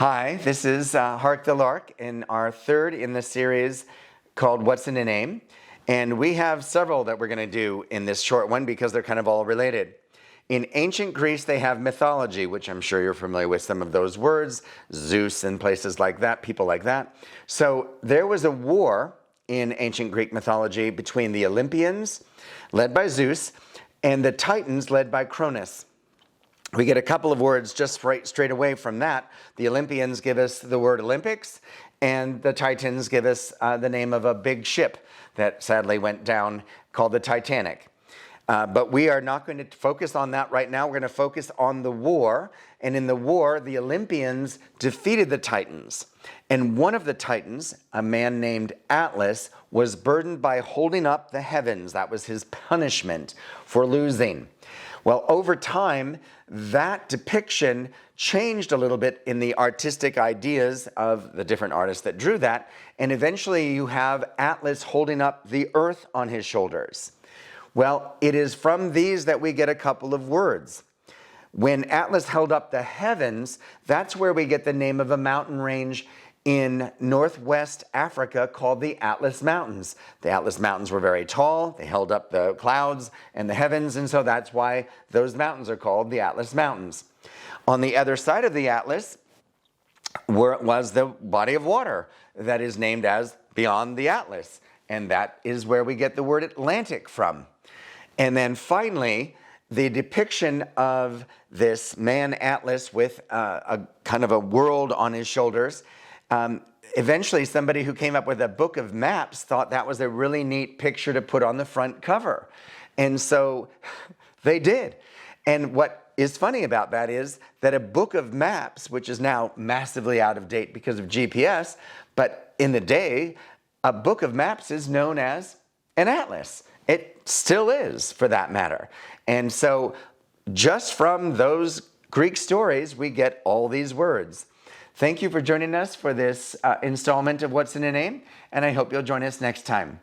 Hi, this is Hark the Lark in our third in the series called What's in a Name? And we have several that we're going to do in this short one because they're kind of all related. In ancient Greece, they have mythology, which I'm sure you're familiar with some of those words, Zeus and places like that, people like that. So there was a war in ancient Greek mythology between the Olympians, led by Zeus, and the Titans, led by Cronus. We get a couple of words just straight away from that. The Olympians give us the word Olympics, and the Titans give us the name of a big ship that sadly went down called the Titanic. But we are not going to focus on that right now. We're going to focus on the war. And in the war, the Olympians defeated the Titans. And one of the Titans, a man named Atlas, was burdened by holding up the heavens. That was his punishment for losing. Well, over time, that depiction changed a little bit in the artistic ideas of the different artists that drew that. And eventually you have Atlas holding up the earth on his shoulders. Well, it is from these that we get a couple of words. When Atlas held up the heavens, that's where we get the name of a mountain range in northwest Africa called the Atlas Mountains. The Atlas Mountains were very tall. They held up the clouds and the heavens, and so that's why those mountains are called the Atlas Mountains. On the other side of the Atlas was the body of water that is named as Beyond the Atlas, and that is where we get the word Atlantic from. And then finally, the depiction of this man Atlas with a kind of a world on his shoulders. Eventually, somebody who came up with a book of maps thought that was a really neat picture to put on the front cover. And so they did. And what is funny about that is that a book of maps, which is now massively out of date because of GPS, but in the day, a book of maps is known as an atlas. It still is, for that matter. And so just from those Greek stories, we get all these words. Thank you for joining us for this installment of What's in a Name, and I hope you'll join us next time.